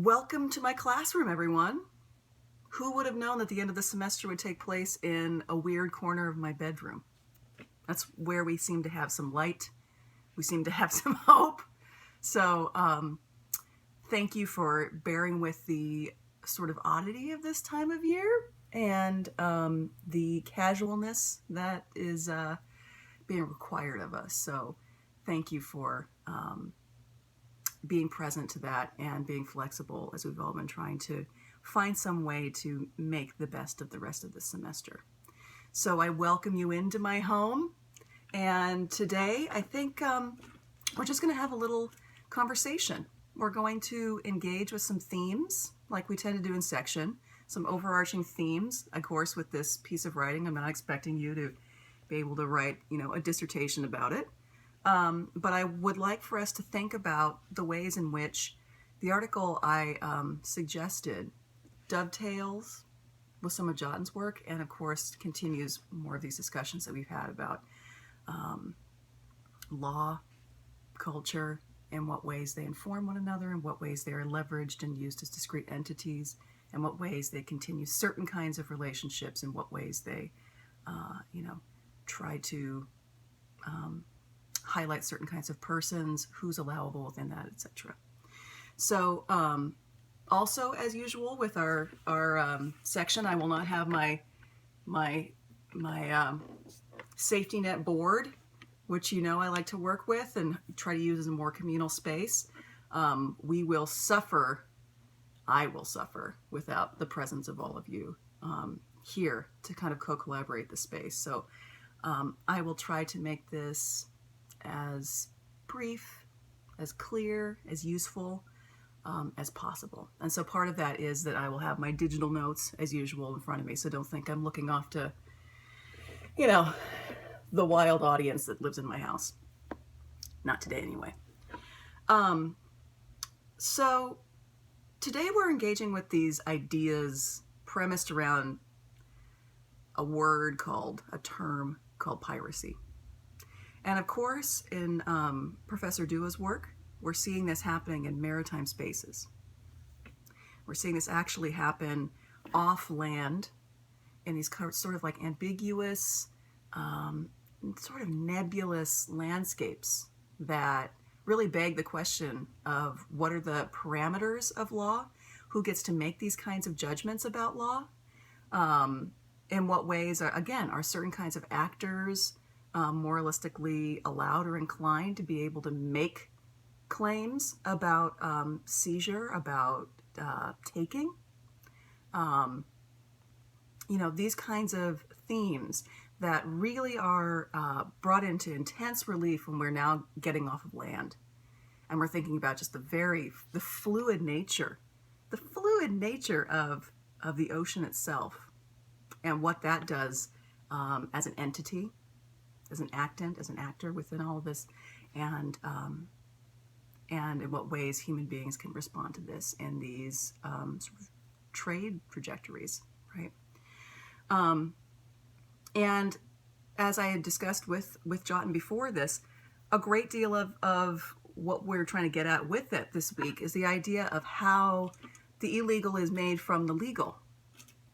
Welcome to my classroom, everyone. Who would have known that the end of the semester would take place in a weird corner of my bedroom? That's where we seem to have some light. We seem to have some hope. So thank you for bearing with the sort of oddity of this time of year and the casualness that is being required of us. So thank you for being present to that and being flexible as we've all been trying to find some way to make the best of the rest of the semester. So I welcome you into my home, and today I think we're just going to have a little conversation. We're going to engage with some themes like we tend to do in section, some overarching themes. Of course, with this piece of writing, I'm not expecting you to be able to write, a dissertation about it. But I would like for us to think about the ways in which the article I suggested dovetails with some of Jotin's work, and of course continues more of these discussions that we've had about law, culture, in what ways they inform one another, in what ways they are leveraged and used as discrete entities, in what ways they continue certain kinds of relationships, in what ways they, try to highlight certain kinds of persons, who's allowable within that, etc. So also, as usual with our section, I will not have my safety net board, which I like to work with and try to use as a more communal space. I will suffer without the presence of all of you here to kind of co-collaborate the space. So I will try to make this as brief, as clear, as useful as possible. And so part of that is that I will have my digital notes as usual in front of me. So don't think I'm looking off to, the wild audience that lives in my house. Not today anyway. So today we're engaging with these ideas premised around a term called piracy. And of course, in Professor Dua's work, we're seeing this happening in maritime spaces. We're seeing this actually happen off land in these sort of like ambiguous, sort of nebulous landscapes that really beg the question of what are the parameters of law, who gets to make these kinds of judgments about law, in what ways are certain kinds of actors moralistically allowed or inclined to be able to make claims about seizure, about taking. These kinds of themes that really are brought into intense relief when we're now getting off of land. And we're thinking about just the fluid nature of the ocean itself and what that does as an entity, as an actant, as an actor within all of this, and in what ways human beings can respond to this in these sort of trade trajectories, right? And as I had discussed with Jotin before this, a great deal of what we're trying to get at with it this week is the idea of how the illegal is made from the legal,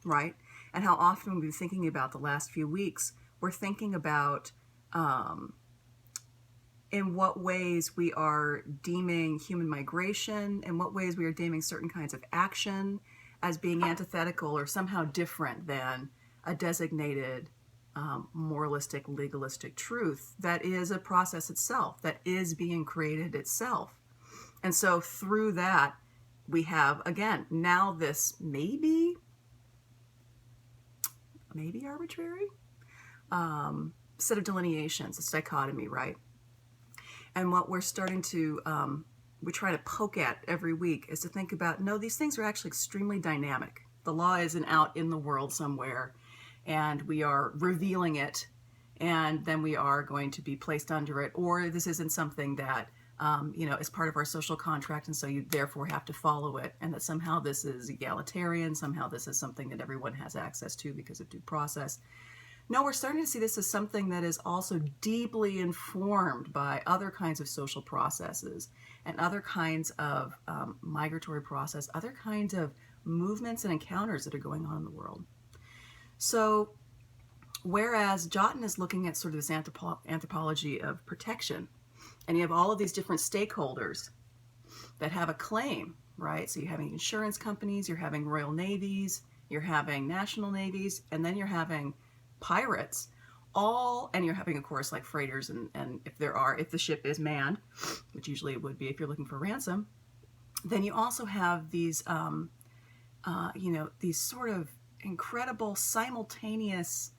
right? And how often we've been thinking about the last few weeks, we're thinking about in what ways we are deeming human migration, in what ways we are deeming certain kinds of action as being antithetical or somehow different than a designated moralistic, legalistic truth that is a process itself, that is being created itself. And so through that, we have, again, now this maybe arbitrary set of delineations, this dichotomy, right? And what we're starting to, we try to poke at every week is to think about, no, these things are actually extremely dynamic. The law isn't out in the world somewhere, and we are revealing it, and then we are going to be placed under it, or this isn't something that, is part of our social contract, and so you therefore have to follow it, and that somehow this is egalitarian, somehow this is something that everyone has access to because of due process. No, we're starting to see this as something that is also deeply informed by other kinds of social processes and other kinds of migratory process, other kinds of movements and encounters that are going on in the world. So whereas Jotin is looking at sort of this anthropology of protection, and you have all of these different stakeholders that have a claim, right? So you're having insurance companies, you're having royal navies, you're having national navies, and then you're having pirates, all, and you're having, of course, like freighters, and if the ship is manned, which usually it would be if you're looking for ransom, then you also have these, these sort of incredible simultaneous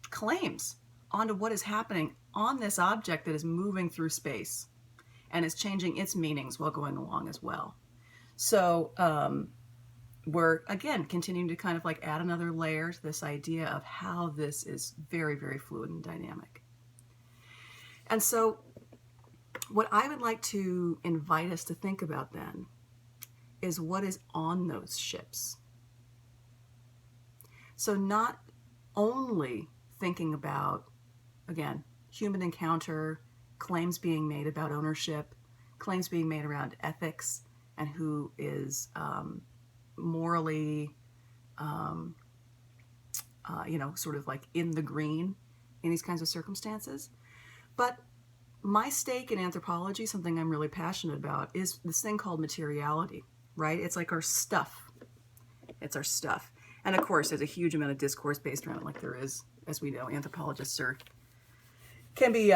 claims onto what is happening on this object that is moving through space and is changing its meanings while going along as well. So we're, again, continuing to kind of like add another layer to this idea of how this is very, very fluid and dynamic. And so what I would like to invite us to think about then is what is on those ships. So not only thinking about, again, human encounter, claims being made about ownership, claims being made around ethics, and who is morally, sort of like in the green in these kinds of circumstances. But my stake in anthropology, something I'm really passionate about, is this thing called materiality, right? It's like our stuff. It's our stuff. And of course, there's a huge amount of discourse based around it, like there is, as we know, anthropologists can be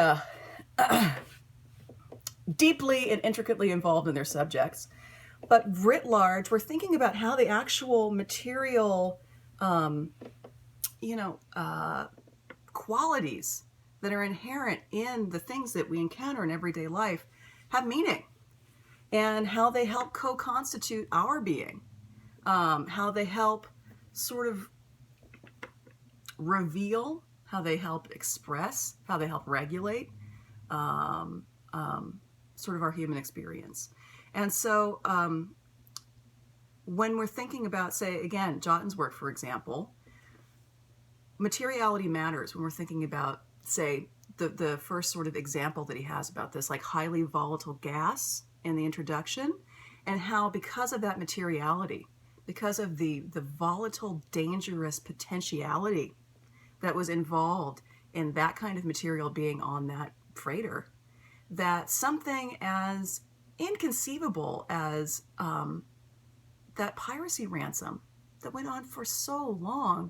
deeply and intricately involved in their subjects. But writ large, we're thinking about how the actual material, qualities that are inherent in the things that we encounter in everyday life have meaning, and how they help co-constitute our being, how they help sort of reveal, how they help express, how they help regulate sort of our human experience. And so when we're thinking about, say, again, Jotin's work, for example, materiality matters when we're thinking about, say, the first sort of example that he has about this, like highly volatile gas in the introduction, and how because of that materiality, because of the volatile, dangerous potentiality that was involved in that kind of material being on that freighter, that something as inconceivable as that piracy ransom that went on for so long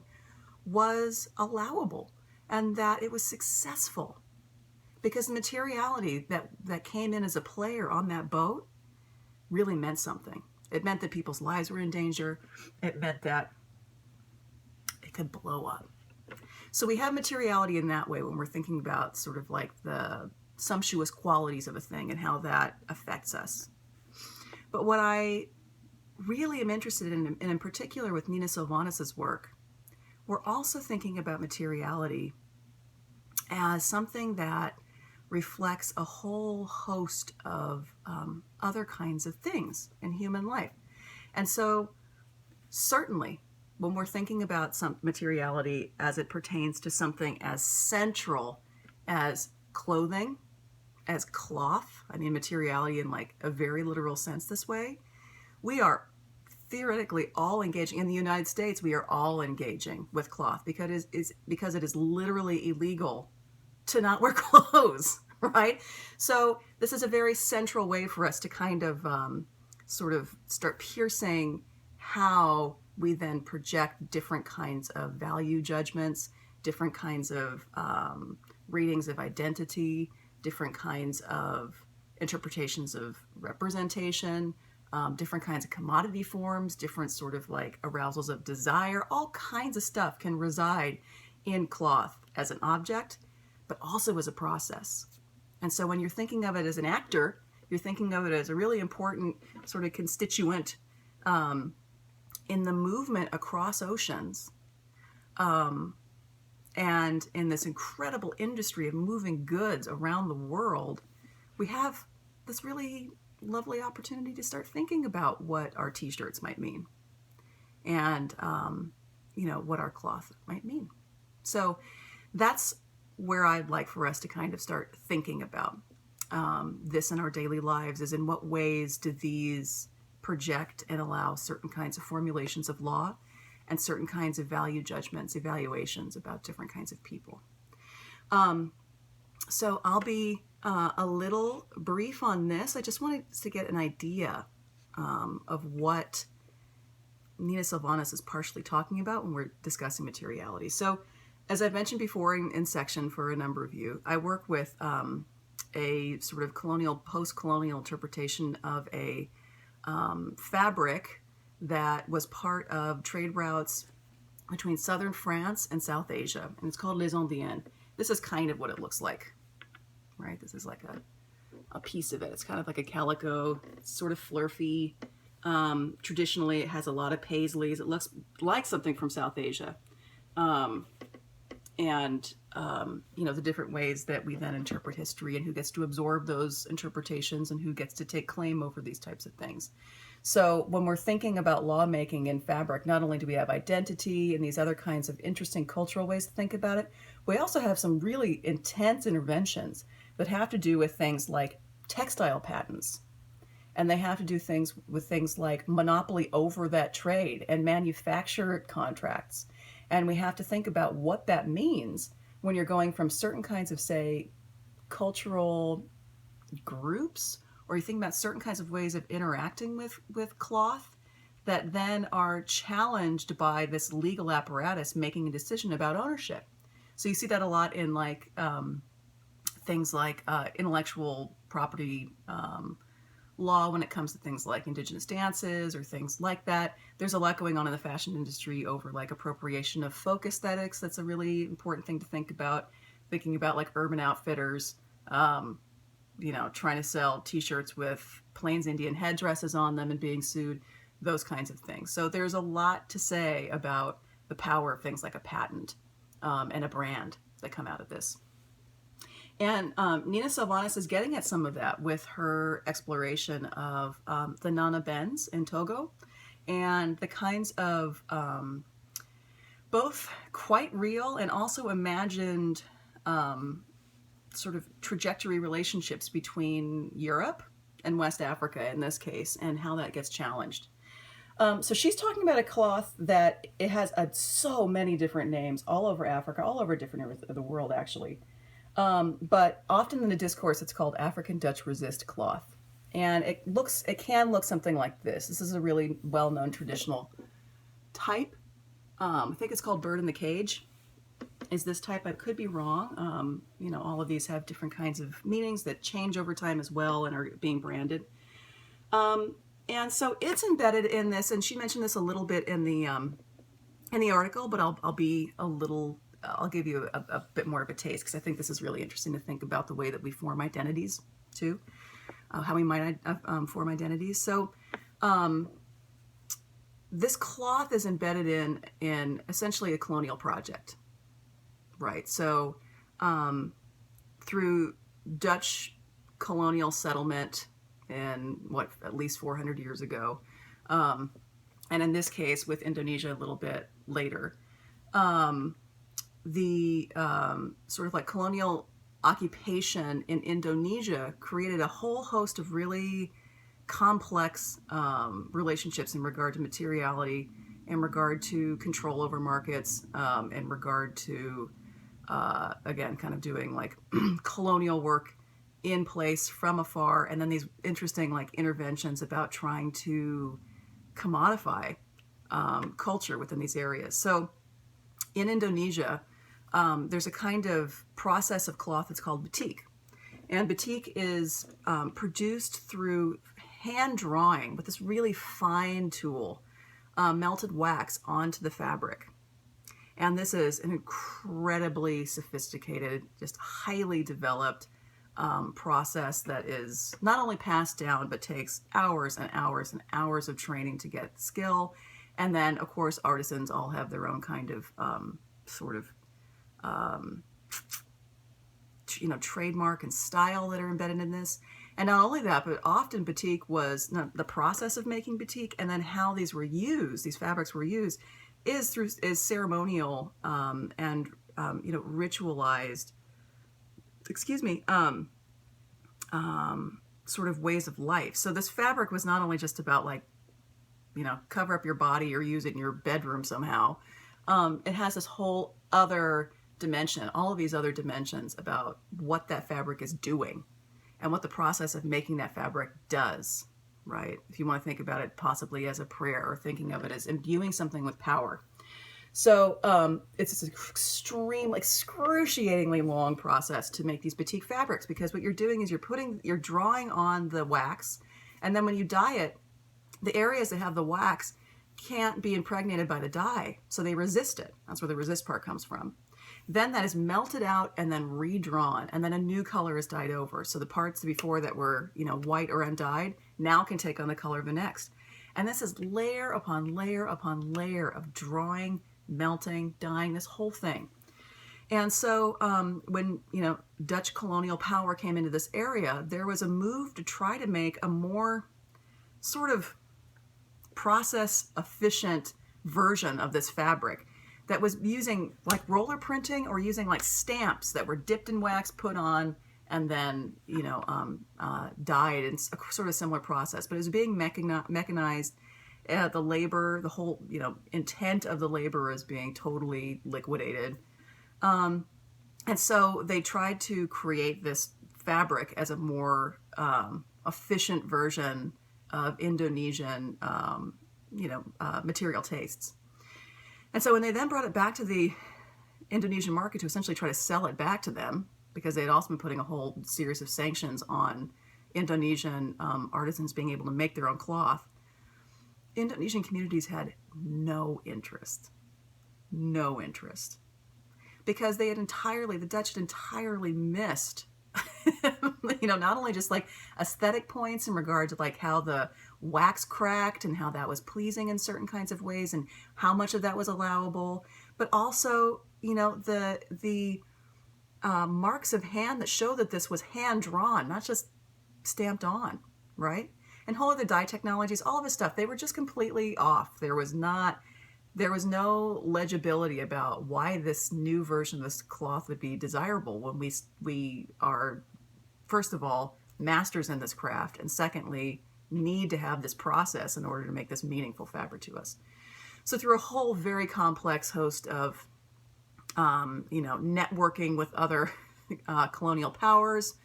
was allowable, and that it was successful because the materiality that came in as a player on that boat really meant something. It meant that people's lives were in danger. It meant that it could blow up. So we have materiality in that way when we're thinking about sort of like the sumptuous qualities of a thing and how that affects us. But what I really am interested in, and in particular with Nina Sylvanas' work, we're also thinking about materiality as something that reflects a whole host of other kinds of things in human life. And so certainly when we're thinking about some materiality as it pertains to something as central as clothing, as cloth, I mean materiality in like a very literal sense this way, we are theoretically all engaging. In the United States, we are all engaging with cloth because it is literally illegal to not wear clothes, right? So this is a very central way for us to kind of sort of start piercing how we then project different kinds of value judgments, different kinds of readings of identity, different kinds of interpretations of representation, different kinds of commodity forms, different sort of like arousals of desire. All kinds of stuff can reside in cloth as an object, but also as a process. And so when you're thinking of it as an actor, you're thinking of it as a really important sort of constituent in the movement across oceans, and in this incredible industry of moving goods around the world. We have this really lovely opportunity to start thinking about what our t-shirts might mean, and what our cloth might mean. So that's where I'd like for us to kind of start thinking about this in our daily lives, is in what ways do these project and allow certain kinds of formulations of law and certain kinds of value judgments, evaluations about different kinds of people. So I'll be a little brief on this. I just wanted to get an idea of what Nina Sylvanas is partially talking about when we're discussing materiality. So as I've mentioned before in section for a number of you, I work with a sort of colonial, post-colonial interpretation of a fabric that was part of trade routes between southern France and South Asia, and it's called Les Indiennes. This is kind of what it looks like, right? This is like a piece of it. It's kind of like a calico, sort of flurfy. Traditionally, it has a lot of paisleys. It looks like something from South Asia. The different ways that we then interpret history and who gets to absorb those interpretations and who gets to take claim over these types of things. So when we're thinking about lawmaking in fabric, not only do we have identity and these other kinds of interesting cultural ways to think about it, we also have some really intense interventions that have to do with things like textile patents. And they have to do things with things like monopoly over that trade and manufacturer contracts. And we have to think about what that means when you're going from certain kinds of, say, cultural groups, or you think about certain kinds of ways of interacting with cloth that then are challenged by this legal apparatus making a decision about ownership. So you see that a lot in like things like intellectual property law when it comes to things like indigenous dances or things like that. There's a lot going on in the fashion industry over like appropriation of folk aesthetics. That's a really important thing to think about. Thinking about like Urban Outfitters, trying to sell t-shirts with Plains Indian headdresses on them and being sued, those kinds of things. So there's a lot to say about the power of things like a patent and a brand that come out of this. And Nina Sylvanas is getting at some of that with her exploration of the Nana Bens in Togo and the kinds of both quite real and also imagined sort of trajectory relationships between Europe and West Africa in this case, and how that gets challenged. So she's talking about a cloth that it has so many different names all over Africa, all over different areas of the world actually. But often in the discourse, it's called African Dutch resist cloth. And it can look something like this. This is a really well-known traditional type. I think it's called bird in the cage is this type. I could be wrong. All of these have different kinds of meanings that change over time as well and are being branded. And so it's embedded in this, and she mentioned this a little bit in the article, but I'll give you a bit more of a taste, because I think this is really interesting to think about the way that we form identities too, how we might form identities. So this cloth is embedded in essentially a colonial project, right? So through Dutch colonial settlement in at least 400 years ago, and in this case with Indonesia a little bit later, the sort of like colonial occupation in Indonesia created a whole host of really complex relationships in regard to materiality, in regard to control over markets, in regard to, again, kind of doing like colonial work in place from afar, and then these interesting like interventions about trying to commodify culture within these areas. So in Indonesia, there's a kind of process of cloth that's called batik. And batik is produced through hand drawing with this really fine tool, melted wax onto the fabric. And this is an incredibly sophisticated, just highly developed process that is not only passed down, but takes hours and hours and hours of training to get skill. And then, of course, artisans all have their own kind of trademark and style that are embedded in this. And not only that, but often batik was the process of making batik, and then how these fabrics were used, is ceremonial and ritualized, excuse me, sort of ways of life. So this fabric was not only just about like, cover up your body or use it in your bedroom somehow. It has this whole other dimension, all of these other dimensions about what that fabric is doing and what the process of making that fabric does, right? If you want to think about it possibly as a prayer or thinking of it as imbuing something with power. So it's this extreme, excruciatingly long process to make these batik fabrics, because what you're doing is you're drawing on the wax, and then when you dye it, the areas that have the wax can't be impregnated by the dye, so they resist it. That's where the resist part comes from. Then that is melted out and then redrawn, and then a new color is dyed over. So the parts before that were, white or undyed now can take on the color of the next. And this is layer upon layer upon layer of drawing, melting, dyeing, this whole thing. And so when, Dutch colonial power came into this area, there was a move to try to make a more sort of process efficient version of this fabric that was using like roller printing or using like stamps that were dipped in wax, put on, and then, dyed in a sort of similar process. But it was being mechanized. The labor, the whole, intent of the labor is being totally liquidated. And so they tried to create this fabric as a more efficient version of Indonesian, material tastes. And so when they then brought it back to the Indonesian market to essentially try to sell it back to them, because they had also been putting a whole series of sanctions on Indonesian artisans being able to make their own cloth, Indonesian communities had no interest, because the Dutch had entirely missed, not only just like aesthetic points in regard to like how the wax cracked and how that was pleasing in certain kinds of ways and how much of that was allowable, but also, the marks of hand that show that this was hand drawn, not just stamped on, right? And whole other dye technologies, all of this stuff, they were just completely off. There was no legibility about why this new version of this cloth would be desirable when we are, first of all, masters in this craft, and secondly, need to have this process in order to make this meaningful fabric to us. So through a whole very complex host of, networking with other colonial powers,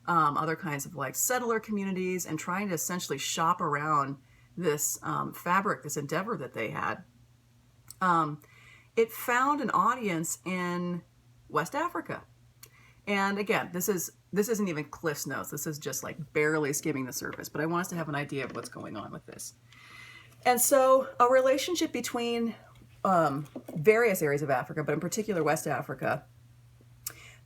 other kinds of like settler communities, and trying to essentially shop around this fabric, this endeavor that they had, it found an audience in West Africa. And again, this isn't even Cliff's Notes. This is just like barely skimming the surface, but I want us to have an idea of what's going on with this. And so a relationship between various areas of Africa, but in particular West Africa,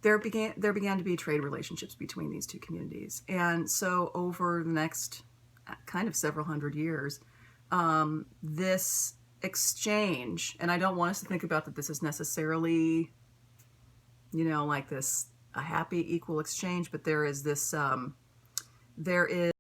there began to be trade relationships between these two communities. And so over the next kind of several hundred years, this exchange, and I don't want us to think about that this is necessarily, like this, a happy equal exchange, but there is this, there is